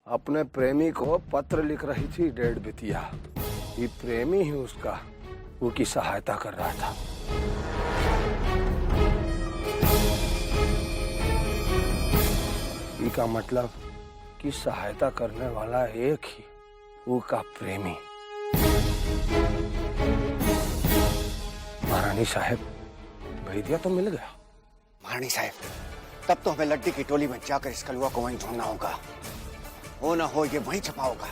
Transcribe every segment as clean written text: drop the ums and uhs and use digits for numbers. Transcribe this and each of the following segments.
अपने प्रेमी को पत्र लिख रही थी डेढ़ बिटिया। ये प्रेमी ही उसका की सहायता कर रहा था। इसका मतलब कि सहायता करने वाला एक ही वो का प्रेमी। महारानी साहब, भेदिया तो मिल गया। महारानी साहब, तब तो हमें लड्डी की टोली में जाकर इस कलुआ को वहीं ढूंढना होगा। हो ना हो ये वहीं छपा होगा।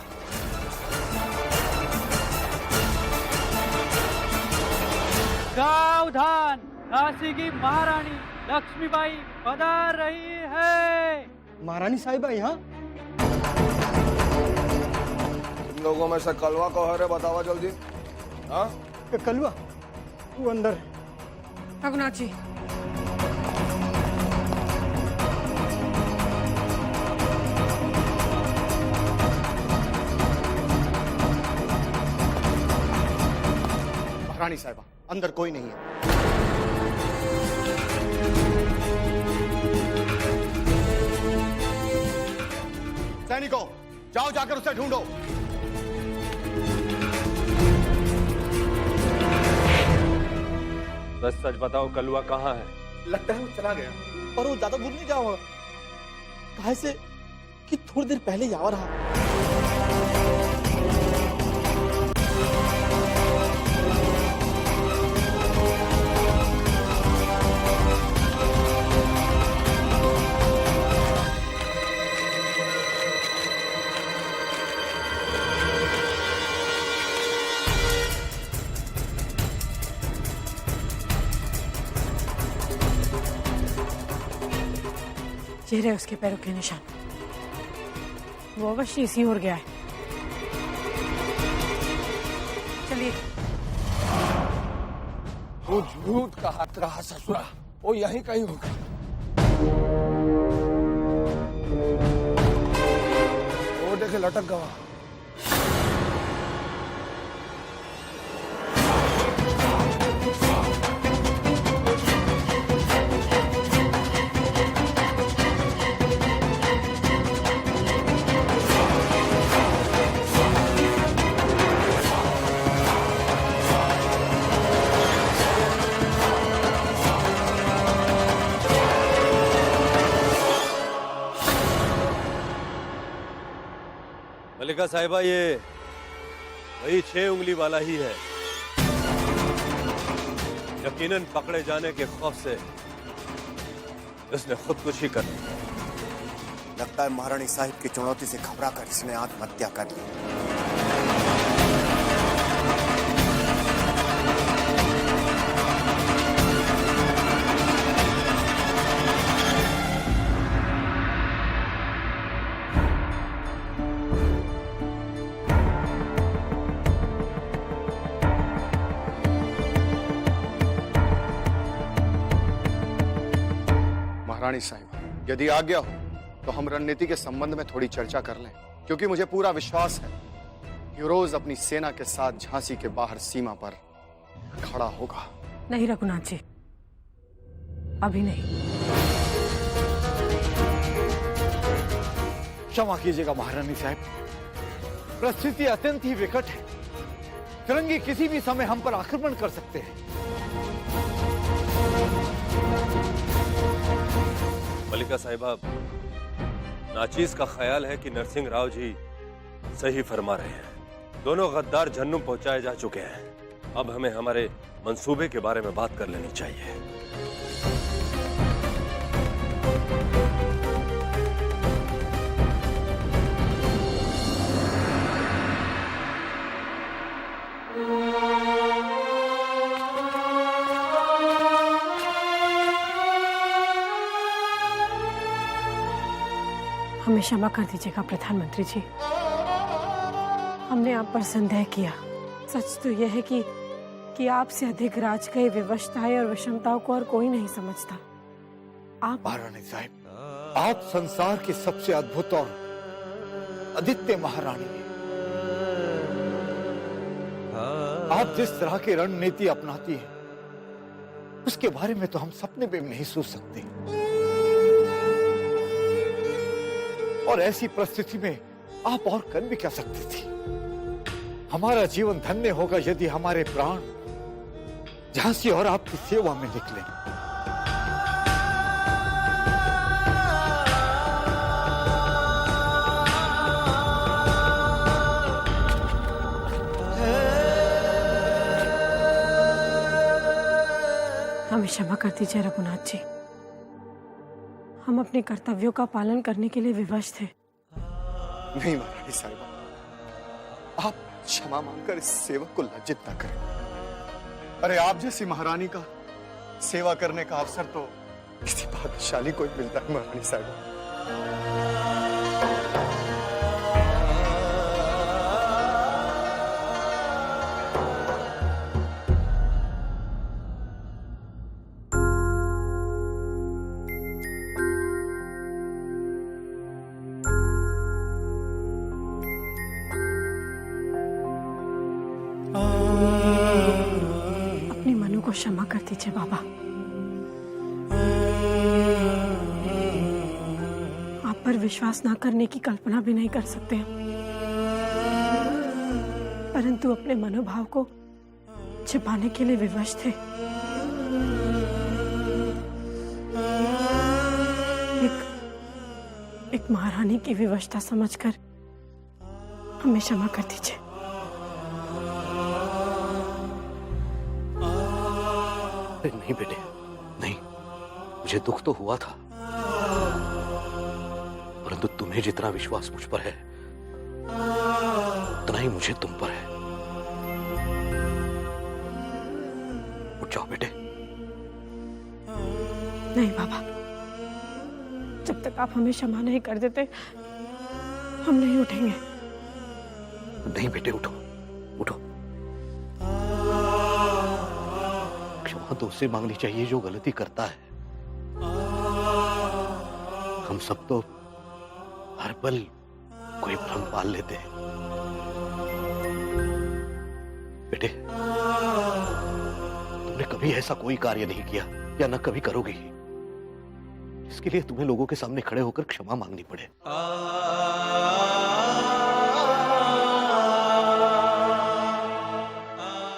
सावधान, काशी की महारानी लक्ष्मीबाई पधार रही है। महारानी साहिबा यहाँ? तुम लोगों में से कलवा को है रे, बतावा जल्दी। हाँ, कलवा वो अंदर है। रघुनाथ जी, महारानी साहिबा, अंदर कोई नहीं है। सैनिकों, जाओ जाकर उसे ढूंढो। बस सच बताओ, कलुआ कहाँ है? लगता है वो चला गया। और वो ज्यादा दूर नहीं जा हुआ। कहे से कि थोड़ी देर पहले ही आ रहा। ये रहे उसके पैरों के निशान। वो अवश्य इसी ओर गया है। चलिए। वो झूठ कहा रहा ससुरा, वो यहीं कहीं होगा। वो देखे लटक गवा। मलिका साहिबा, ये वही 6 उंगली वाला ही है। यकीनन पकड़े जाने के खौफ से इसने खुदकुशी कर ली। लगता है महारानी साहिब की चुनौती से घबरा कर इसने आत्महत्या कर ली। महारानी साहिब, यदि आज्ञा हो तो हम रणनीति के संबंध में थोड़ी चर्चा कर लें, क्योंकि मुझे पूरा विश्वास है कि रोज अपनी सेना के साथ झांसी के बाहर सीमा पर खड़ा होगा। नहीं रघुनाथ जी, अभी नहीं। क्षमा कीजिएगा महारानी साहब, परिस्थिति अत्यंत ही विकट है। फिरंगी किसी भी समय हम पर आक्रमण कर सकते हैं। मलिका साहिबा, नाचीज का ख्याल है कि नरसिंह राव जी सही फरमा रहे हैं। दोनों गद्दार जहन्नुम पहुंचाए जा चुके हैं। अब हमें हमारे मंसूबे के बारे में बात कर लेनी चाहिए। हमें क्षमा कर दीजिएगा प्रधानमंत्री जी, हमने आप पर संदेह किया। सच तो यह है कि आपसे अधिक राजकीय विवशताएं और विषमताओं को और कोई नहीं समझता। आप महारानी साहब, आप संसार की सबसे अद्भुत और अद्वितीय महारानी हैं। आप जिस तरह की रणनीति अपनाती हैं, उसके बारे में तो हम सपने में भी नहीं सोच सकते। और ऐसी परिस्थिति में आप और कर भी क्या सकती थी? हमारा जीवन धन्य होगा यदि हमारे प्राण झांसी और आपकी सेवा में निकले। हमें क्षमा कर दीजिए रघुनाथ जी, हम अपने कर्तव्यों का पालन करने के लिए विवश थे। नहीं महारानी साहिबा, आप क्षमा मांगकर इस सेवक को लज्जित न करें। अरे आप जैसी महारानी का सेवा करने का अवसर तो किसी भाग्यशाली को ही मिलता है महारानी साहिबा। अपने मनु को क्षमा कर दीजिए बाबा। आप पर विश्वास ना करने की कल्पना भी नहीं कर सकते हम, परंतु अपने मनोभाव को छिपाने के लिए विवश थे। एक महारानी की विवशता समझकर हमें क्षमा कर दीजिए। नहीं बेटे, नहीं, मुझे दुख तो हुआ था, परंतु तुम्हें जितना विश्वास मुझ पर है उतना ही मुझे तुम पर है। उठ जाओ बेटे। नहीं बाबा, जब तक आप हमें क्षमा नहीं कर देते हम नहीं उठेंगे। नहीं बेटे, उठो उठो। क्षमा तो उससे मांगनी चाहिए जो गलती करता है। हम सब तो हर पल कोई भ्रम पाल लेते हैं। बेटे, तुमने कभी ऐसा कोई कार्य नहीं किया या न कभी करोगे ही इसके लिए तुम्हें लोगों के सामने खड़े होकर क्षमा मांगनी पड़े।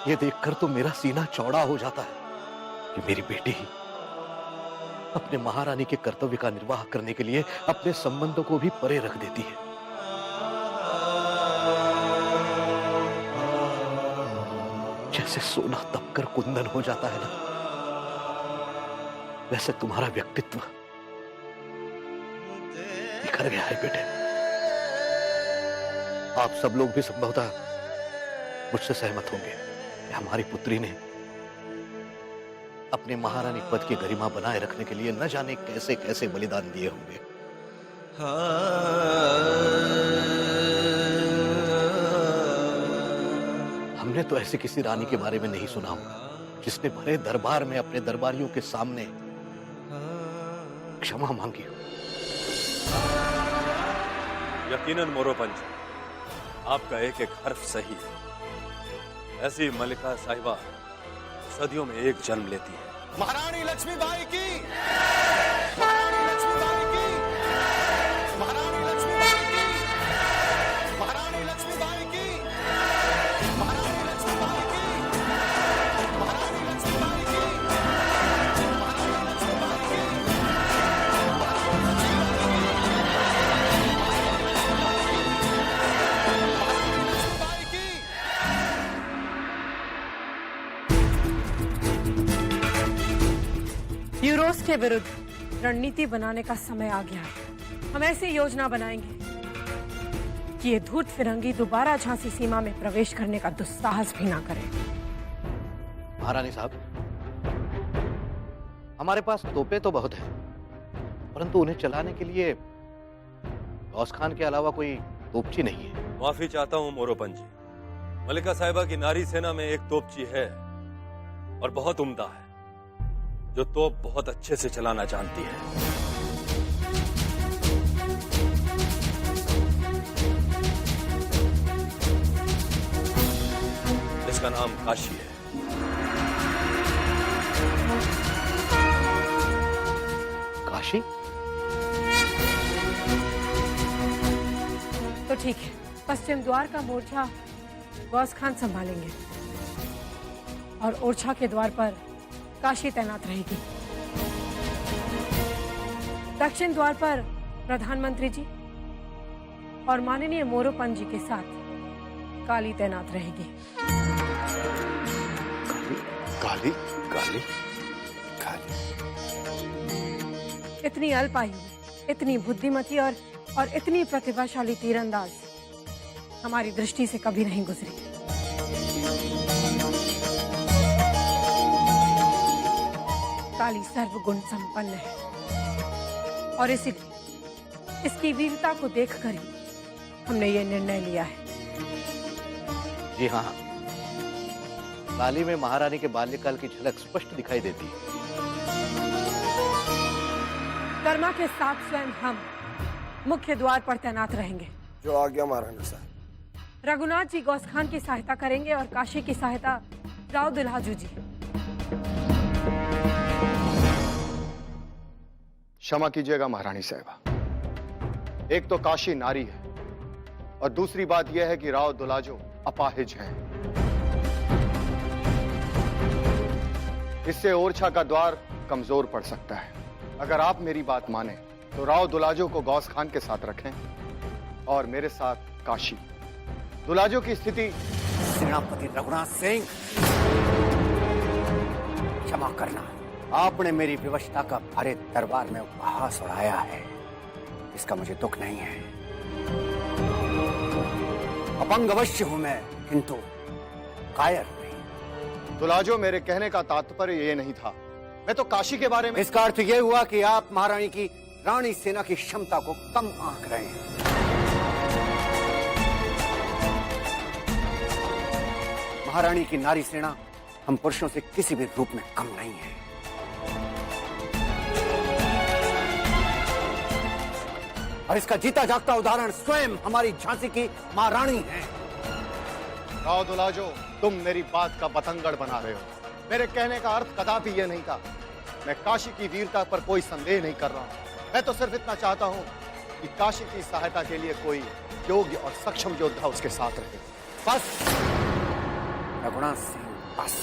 ये देखकर तो मेरा सीना चौड़ा हो जाता है कि मेरी बेटी अपने महारानी के कर्तव्य का निर्वाह करने के लिए अपने संबंधों को भी परे रख देती है। जैसे सोना तपकर कुंदन हो जाता है ना, वैसे तुम्हारा व्यक्तित्व बिखर गया है बेटे। आप सब लोग भी संभवतः मुझसे सहमत होंगे कि हमारी पुत्री ने अपने महारानी पद की गरिमा बनाए रखने के लिए न जाने कैसे कैसे बलिदान दिए होंगे। हमने तो ऐसी किसी रानी के बारे में नहीं सुना होगा जिसने भरे दरबार में अपने दरबारियों के सामने क्षमा मांगी हो। यकीनन मोरोपंच, आपका एक एक हर्फ सही है। ऐसी मलिका साहिबा सदियों में एक जन्म लेती है। महारानी लक्ष्मीबाई की, महारानी लक्ष्मीबाई की, महारानी लक्ष्मीबाई की, महारानी लक्ष्मीबाई की, महारानी लक्ष्मीबाई की, महारानी लक्ष्मीबाई की, महारानी लक्ष्मीबाई की, यूरोस के विरुद्ध रणनीति बनाने का समय आ गया है। हम ऐसी योजना बनाएंगे कि ये धूर्त फिरंगी दोबारा झांसी सीमा में प्रवेश करने का दुस्साहस भी ना करे। महारानी साहब, हमारे पास तोपें तो बहुत हैं, परंतु उन्हें चलाने के लिए गौस खान के अलावा कोई तोपची नहीं है। माफी चाहता हूं मोरोपंच जी, मलिका साहिबा की नारी सेना में एक तोपची है और बहुत उम्दा है, जो तोप बहुत अच्छे से चलाना जानती है। इसका नाम काशी है। काशी? तो ठीक है, पश्चिम द्वार का मोर्चा गौस खान संभालेंगे और ओरछा के द्वार पर काशी तैनात रहेगी। दक्षिण द्वार पर प्रधानमंत्री जी और माननीय मोरोपंत जी के साथ काली तैनात रहेगी। काली काली काली इतनी अल्प आयु में इतनी बुद्धिमती और इतनी प्रतिभाशाली तीरंदाज हमारी दृष्टि से कभी नहीं गुजरी। काली सर्वगुण संपन्न है और इसीलिए इसकी वीरता को देखकर ही हमने ये निर्णय लिया है। जी हाँ, काली में महारानी के बाल्यकाल की झलक स्पष्ट दिखाई देती है। कर्मा के साथ स्वयं हम मुख्य द्वार पर तैनात रहेंगे। जो आज्ञा महारानी साहब। रघुनाथ जी गौस खान की सहायता करेंगे और काशी की सहायता राव दुल्हाजू जी। क्षमा कीजिएगा महारानी साहिबा, एक तो काशी नारी है और दूसरी बात यह है कि राव दुलाजो अपाहिज हैं। इससे ओरछा का द्वार कमजोर पड़ सकता है। अगर आप मेरी बात माने तो राव दुलाजो को गौस खान के साथ रखें और मेरे साथ काशी। दुलाजो की स्थिति। सेनापति रघुनाथ सिंह, क्षमा करना, आपने मेरी विवशता का भरे दरबार में उपहास उड़ाया है, इसका मुझे दुख नहीं है। अपंग अवश्य हूं मैं, किंतु कायर नहीं। दुलाजो, मेरे कहने का तात्पर्य ये नहीं था, मैं तो काशी के बारे में। इसका अर्थ यह हुआ कि आप महारानी की रानी सेना की क्षमता को कम आंक रहे हैं। महारानी की नारी सेना हम पुरुषों से किसी भी रूप में कम नहीं है। और इसका जीता जागता उदाहरण स्वयं हमारी झांसी की महारानी है। राव दुलाजो, तुम मेरी बात का बतंगड़ बना रहे हो। मेरे कहने का अर्थ कदापि यह नहीं था। मैं काशी की वीरता पर कोई संदेह नहीं कर रहा हूं। मैं तो सिर्फ इतना चाहता हूं कि काशी की सहायता के लिए कोई योग्य और सक्षम योद्धा उसके साथ रहे। बस रघुनाथ सिंह, बस।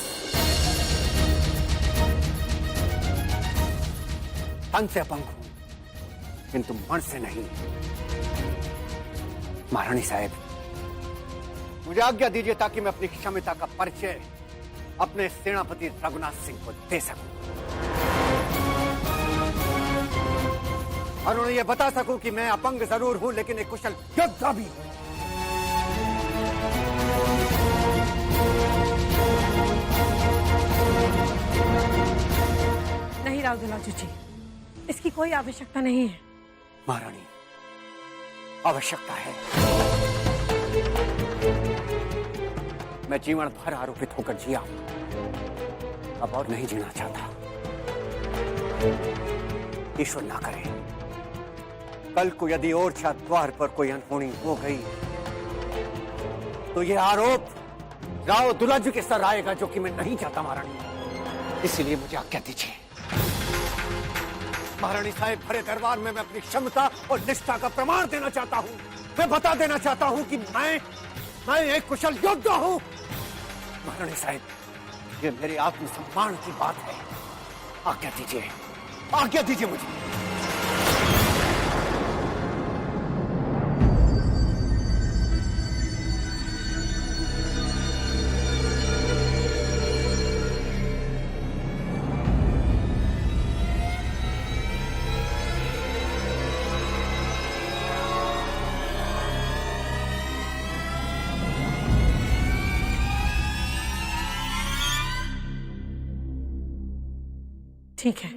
तन से अपंग हूं, किंतु मन से नहीं। महारानी साहब, मुझे आज्ञा दीजिए ताकि मैं अपनी क्षमता का परिचय अपने सेनापति रघुनाथ सिंह को दे सकूं और उन्हें यह बता सकूं कि मैं अपंग जरूर हूं, लेकिन एक कुशल योद्धा भी हूं। नहीं राव दुलाजू जी, इसकी कोई आवश्यकता नहीं है। महारानी, आवश्यकता है। मैं जीवन भर आरोपित होकर जिया हूं, अब और नहीं जीना चाहता। ईश्वर ना करे कल को यदि ओरछा द्वार पर कोई अनहोनी हो गई तो यह आरोप राव दुलाजू के सर आएगा, जो कि मैं नहीं चाहता महारानी। इसलिए मुझे आज्ञा दीजिए। महारानी साहब, भरे दरबार में मैं अपनी क्षमता और निष्ठा का प्रमाण देना चाहता हूं। मैं बता देना चाहता हूं कि मैं एक कुशल योद्धा हूं। महारानी साहब, ये मेरे आत्मसम्मान की बात है। आज्ञा दीजिए, आज्ञा दीजिए मुझे। ठीक है।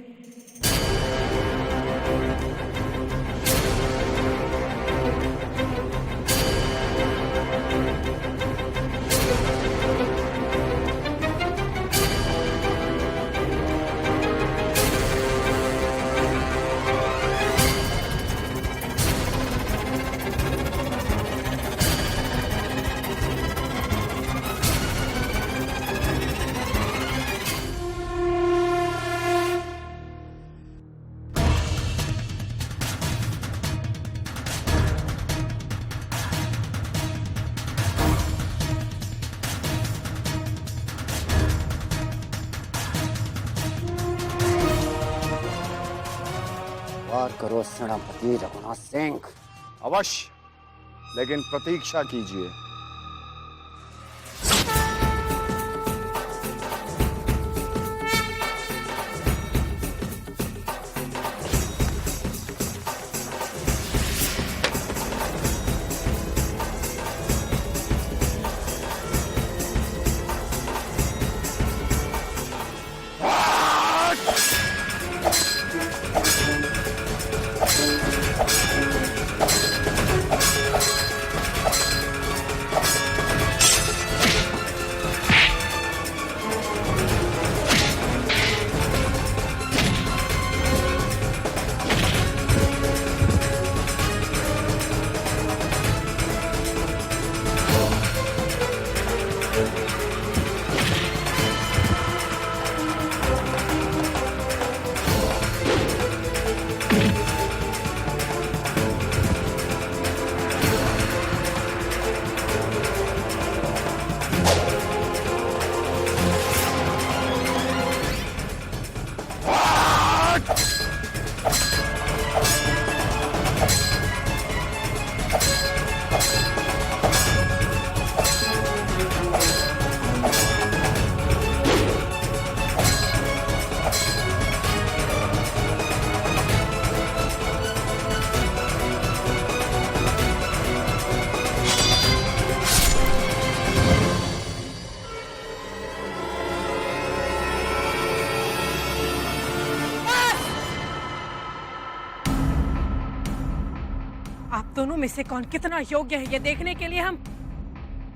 स्वीकार करो सेनापति रघुनाथ सिंह। अवश्य, लेकिन प्रतीक्षा कीजिए। आप दोनों में से कौन कितना योग्य है ये देखने के लिए हम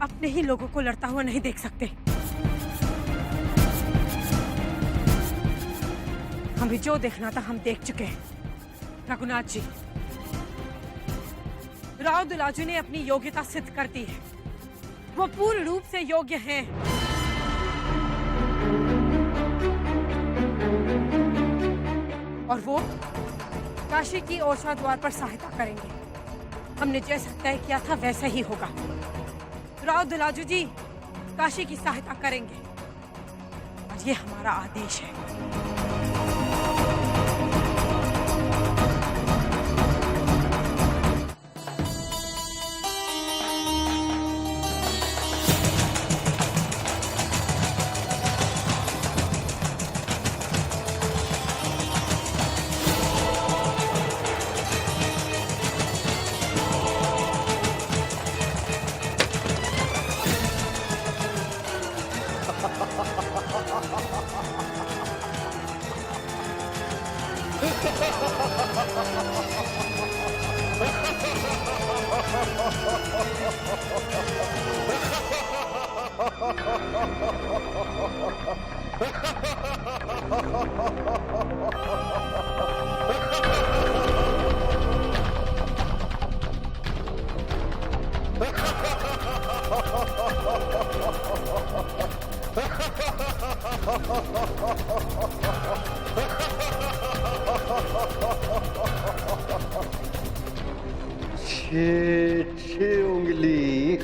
अपने ही लोगों को लड़ता हुआ नहीं देख सकते। हमें जो देखना था हम देख चुके हैं। रघुनाथ जी, राव दुलाजू ने अपनी योग्यता सिद्ध कर दी है। वो पूर्ण रूप से योग्य हैं। और वो काशी की ओरछा द्वार पर सहायता करेंगे। हमने जैसा तय किया था वैसा ही होगा। राव दुलाजू जी काशी की सहायता करेंगे और ये हमारा आदेश है। छह उंगली।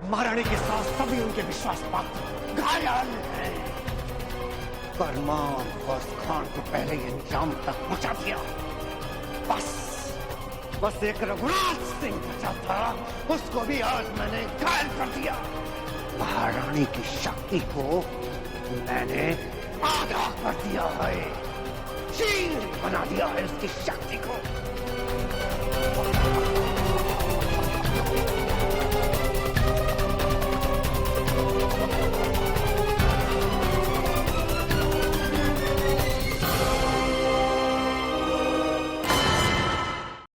महारानी के साथ सभी उनके विश्वास पात्र घायल हैं। फरमान बस खान को पहले ही अंजाम तक पहुंचा दिया। बस एक रघुनाथ सिंह बचा था, उसको भी आज मैंने घायल कर दिया। महारानी की शक्ति को मैंने आधा कर दिया है, चीर बना दिया है उसकी शक्ति को।